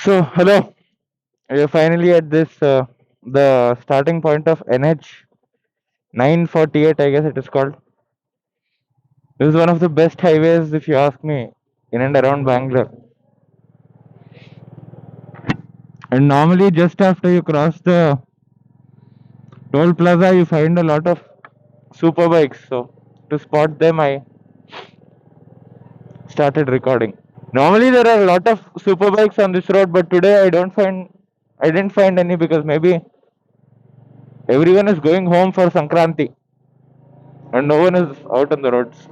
So, hello. We are finally at this the starting point of NH 948, I guess it is called. This is one of the best highways, if you ask me, in and around Bangalore. And normally, just after you cross the toll plaza, you find a lot of super bikes. So, to spot them, I started recording. Normally, there are a lot of super bikes on this road, but today I didn't find any because maybe everyone is going home for Sankranti and no one is out on the roads.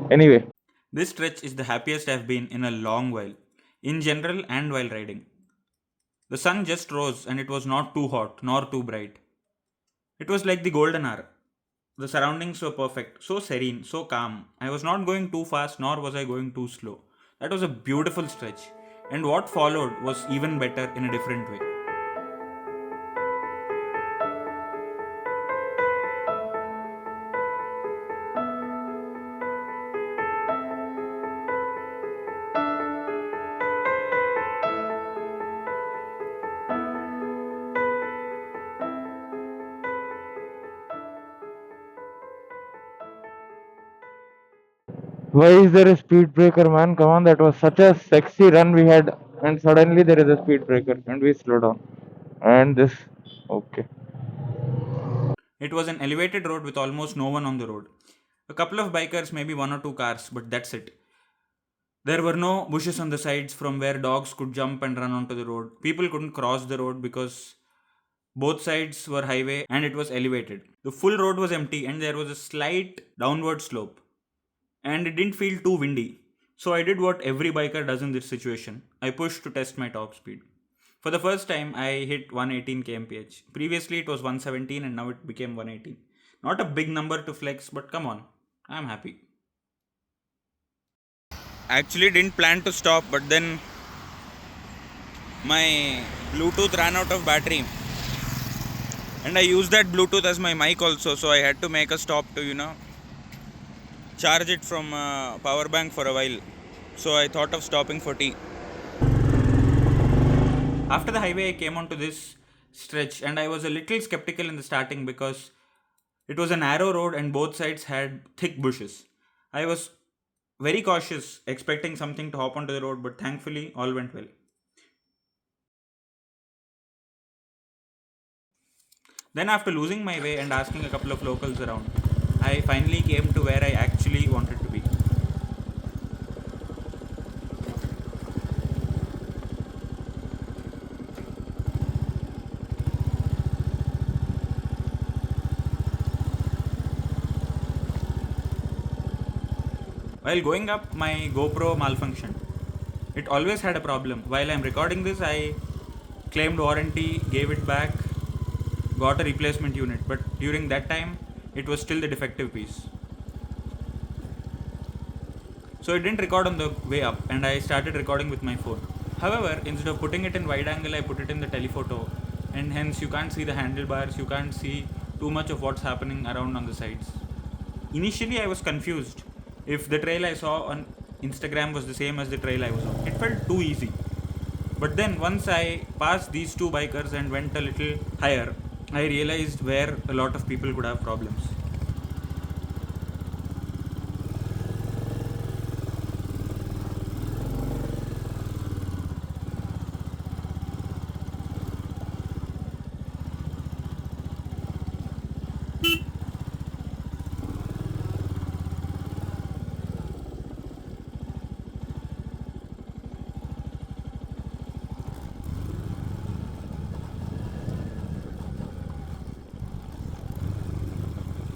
Anyway, This stretch is the happiest I've been in a long while, in general and while riding. The sun just rose and it was not too hot nor too bright. It was like the golden hour. The surroundings were perfect, so serene, so calm. I was not going too fast nor was I going too slow. That was a beautiful stretch, and what followed was even better in a different way. why is there a speed breaker, man? Come on, that was such a sexy run we had, and suddenly there is a speed breaker, and we slow down. And this, okay. It was an elevated road with almost no one on the road. A couple of bikers, maybe one or two cars, but that's it. There were no bushes on the sides from where dogs could jump and run onto the road. People couldn't cross the road because both sides were highway and it was elevated. The full road was empty and there was a slight downward slope. And it didn't feel too windy. So I did what every biker does in this situation. I pushed to test my top speed. For the first time, I hit 118 kmph. Previously, it was 117 and now it became 118. Not a big number to flex, but come on, I'm happy. Actually, didn't plan to stop, but then my Bluetooth ran out of battery and I used that Bluetooth as my mic also, so I had to make a stop to charge it from power bank for a while. So I thought of stopping for tea. After the highway, I came onto this stretch and I was a little skeptical in the starting because it was a narrow road and both sides had thick bushes. I was very cautious, expecting something to hop onto the road, but thankfully all went well. Then, after losing my way and asking a couple of locals around, I finally came to where I actually wanted to be. While going up, my GoPro malfunctioned. It always had a problem. While I'm recording this, I claimed warranty, gave it back, got a replacement unit, but during that time, it was still the defective piece. So it didn't record on the way up, and I started recording with my phone. However, instead of putting it in wide angle, I put it in the telephoto, and hence you can't see the handlebars, you can't see too much of what's happening around on the sides. Initially, I was confused if the trail I saw on Instagram was the same as the trail I was on. It felt too easy. But then, once I passed these two bikers and went a little higher, I realized where a lot of people could have problems.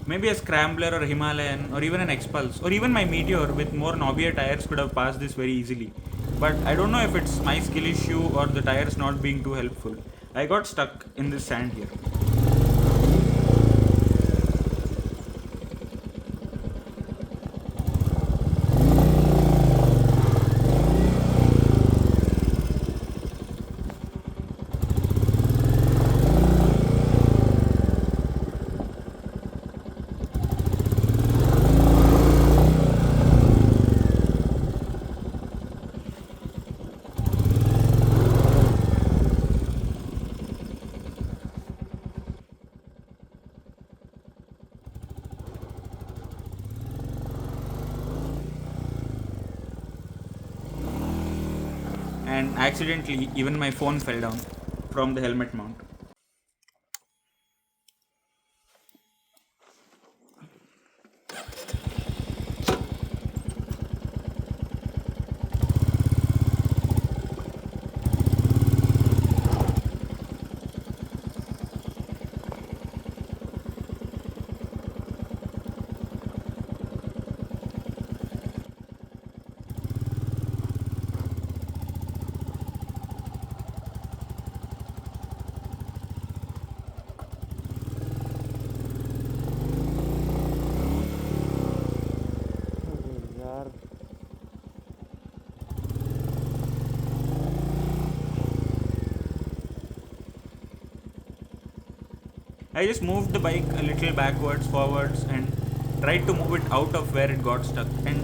Maybe a Scrambler or a Himalayan or even an Expulse or even my Meteor with more knobbier tires could have passed this very easily. But I don't know if it's my skill issue or the tires not being too helpful. I got stuck in this sand here. and accidentally, even my phone fell down from the helmet mount. यार I just moved the bike a little backwards, forwards, and tried to move it out of where it got stuck. And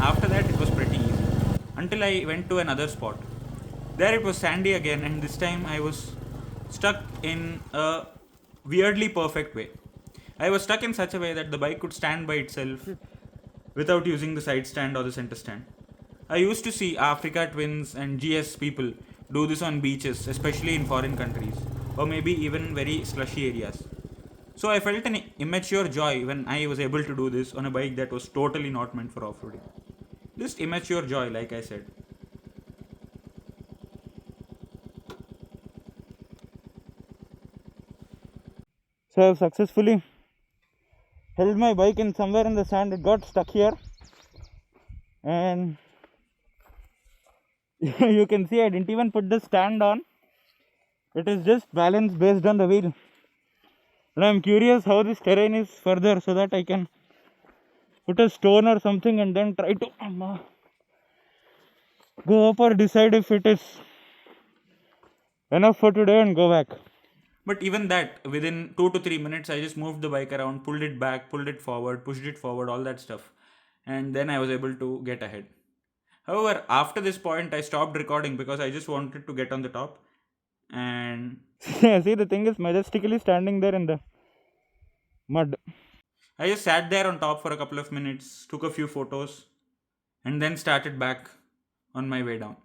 after that, it was pretty easy. Until I went to another spot. There it was sandy again, and this time I was stuck in a weirdly perfect way. I was stuck in such a way that the bike could stand by itself without using the side stand or the center stand. I used to see Africa Twins and GS people do this on beaches, especially in foreign countries, or maybe even very slushy areas. So I felt an immature joy when I was able to do this on a bike that was totally not meant for off-roading. Just immature joy, like I said. so I've successfully held my bike in somewhere in the sand. It got stuck here, and you can see I didn't even put the stand on. It is just balance based on the wheel. And I'm curious how this terrain is further, so that I can put a stone or something and then try to go up or decide if it is enough for today and go back. But even that, within 2 to 3 minutes, I just moved the bike around, pulled it back, pulled it forward, pushed it forward, all that stuff. And then I was able to get ahead. However, after this point, I stopped recording because I just wanted to get on the top. And See, the thing is majestically standing there in the mud. I just sat there on top for a couple of minutes, took a few photos, and then started back on my way down.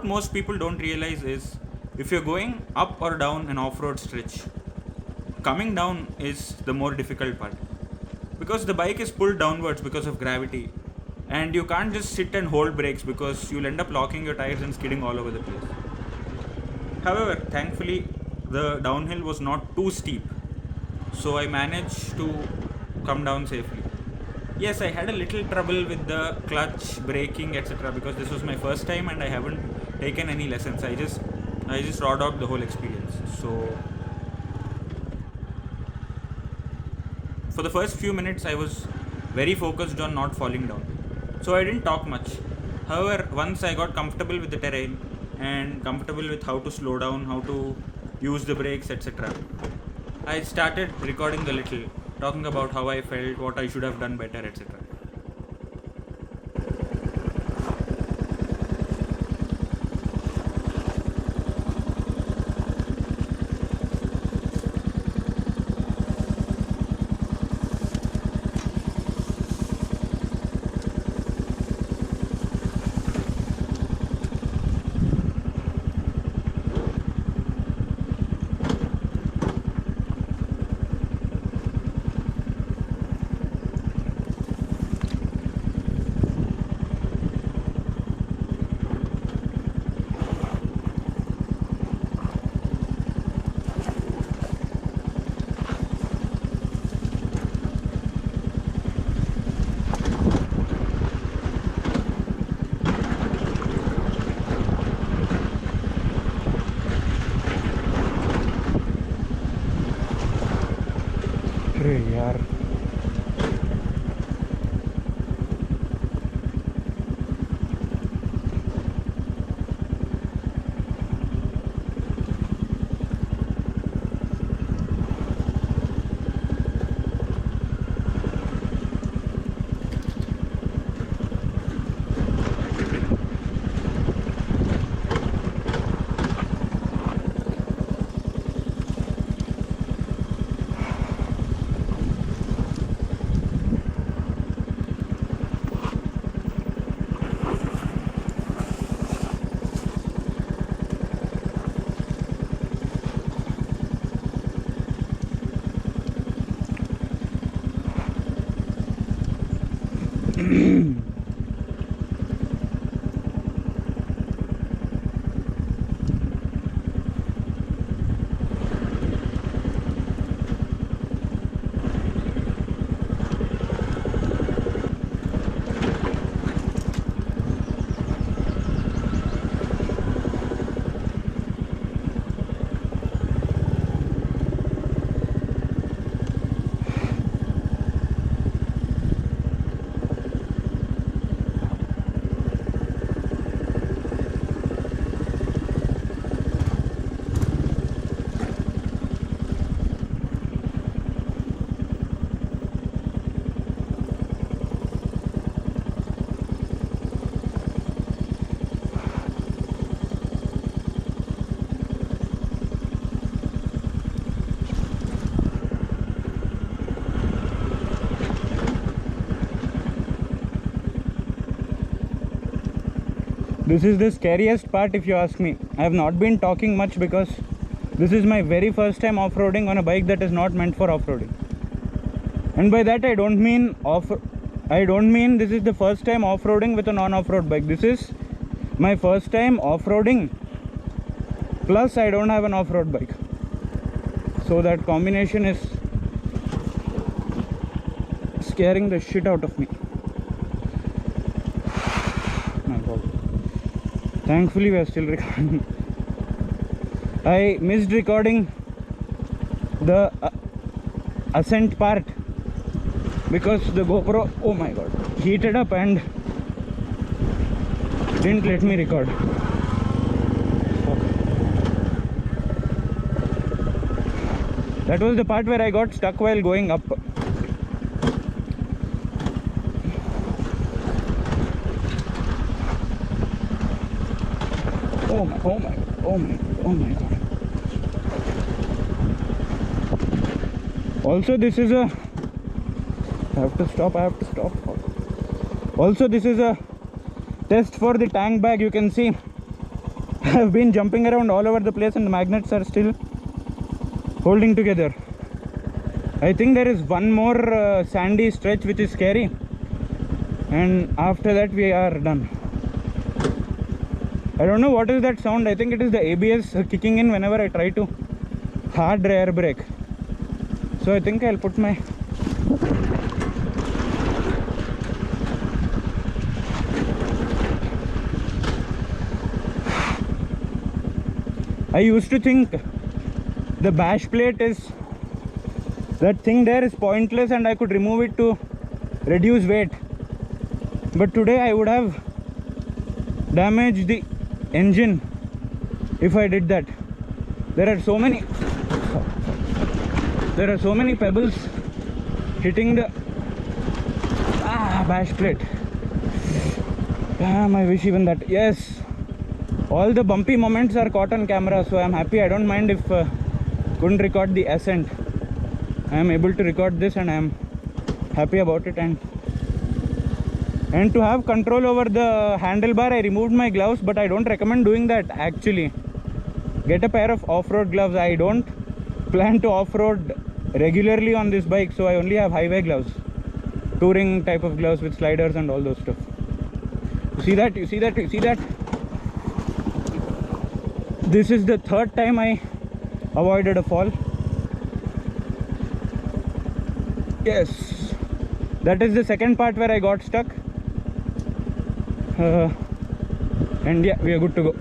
what most people don't realize is if you're going up or down an off road stretch, coming down is the more difficult part because the bike is pulled downwards because of gravity, and you can't just sit and hold brakes because you'll end up locking your tires and skidding all over the place. However, thankfully, the downhill was not too steep, so I managed to come down safely. Yes, I had a little trouble with the clutch, braking, etc. because this was my first time and I haven't taken any lessons. I just raw dogged the whole experience. So for the first few minutes, I was very focused on not falling down. So I didn't talk much. However, once I got comfortable with the terrain and comfortable with how to slow down, how to use the brakes, etc., I started recording a little, talking about how I felt, what I should have done better, etc. अरे यार This is the scariest part if you ask me. I have not been talking much because this is my very first time off-roading on a bike that is not meant for off-roading. And by that I don't mean this is the first time off-roading with a non-off-road bike. This is my first time off-roading plus I don't have an off-road bike. So that combination is scaring the shit out of me. My God. Thankfully we are still recording. I missed recording the ascent part because the GoPro, oh my God, heated up and didn't let me record. That was the part where I got stuck while going up. Oh my God. Also this is a, I have to stop. Also this is a test for the tank bag. You can see I've been jumping around all over the place and the magnets are still holding together. I think there is one more sandy stretch which is scary, and after that we are done. I don't know what is that sound. I think it is the ABS kicking in whenever I try to hard rear brake. So I think I'll put my I used to think the bash plate is that thing there is pointless and I could remove it to reduce weight, but today I would have damaged the engine if I did that. There are so many pebbles hitting the bash plate. Damn, I wish even that. Yes, all the bumpy moments are caught on camera, so I'm happy. I don't mind if couldn't record the ascent. I am able to record this and I am happy about it. And to have control over the handlebar, I removed my gloves, but I don't recommend doing that actually. Get a pair of off-road gloves. I don't plan to off-road regularly on this bike, so I only have highway gloves, touring type of gloves with sliders and all those stuff. You see that? You see that? You see that? This is the third time I avoided a fall. Yes, that is the second part where I got stuck. And yeah, we are good to go.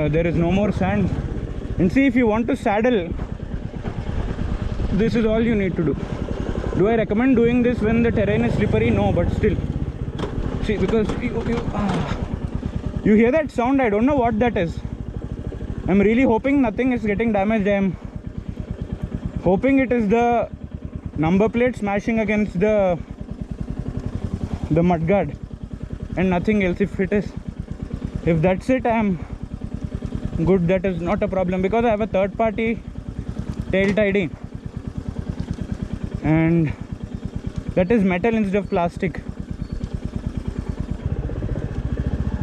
There is no more sand. And see, if you want to saddle, this is all you need to do. Do I recommend doing this when the terrain is slippery? No, but still. See, because you hear that sound, I don't know what that is. I'm really hoping nothing is getting damaged. I'm hoping it is the number plate smashing against the mudguard and nothing else. If that's it, I'm good. That is not a problem, because I have a third party tail tidy and that is metal instead of plastic.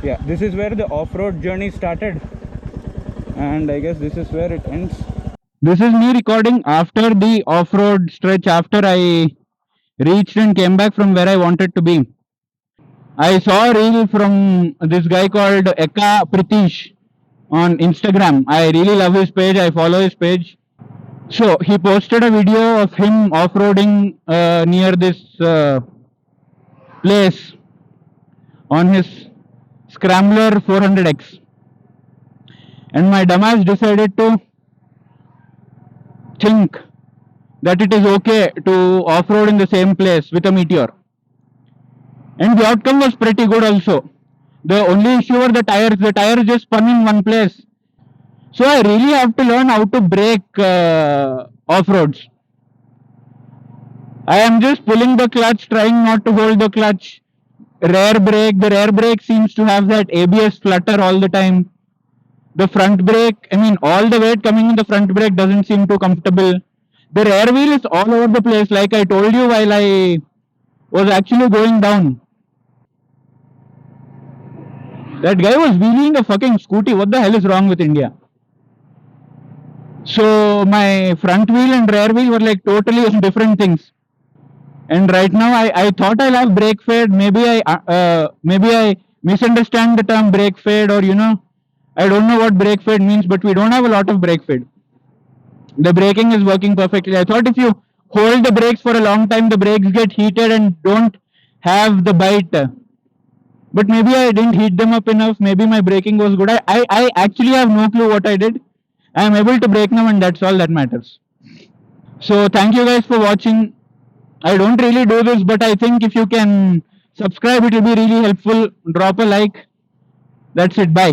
Yeah, this is where the off-road journey started, and I guess this is where it ends. This is me recording after the off-road stretch, after I reached and came back from where I wanted to be. I saw a reel from this guy called Eka Pritish on Instagram. I really love his page. I follow his page. So he posted a video of him off-roading near this place on his Scrambler 400X. And my dumbass decided to think that it is okay to off-road in the same place with a Meteor. And the outcome was pretty good also. The only issue were the tires. The tires just spun in one place. So I really have to learn how to brake off-roads. I am just pulling the clutch, trying not to hold the clutch. Rear brake. The rear brake seems to have that ABS flutter all the time. The front brake, I mean, all the weight coming in the front brake doesn't seem too comfortable. The rear wheel is all over the place, like I told you while I was actually going down. That guy was wheeling a fucking scooty. What the hell is wrong with India? So my front wheel and rear wheel were like totally different things. And right now I thought I'll have brake fade. Maybe I misunderstand the term brake fade, or I don't know what brake fade means, but we don't have a lot of brake fade. The braking is working perfectly. I thought if you hold the brakes for a long time, the brakes get heated and don't have the bite. But maybe I didn't heat them up enough. Maybe my braking was good. I actually have no clue what I did. I am able to brake now, and that's all that matters. So thank you guys for watching. I don't really do this, but I think if you can subscribe, it will be really helpful. Drop a like. That's it. Bye.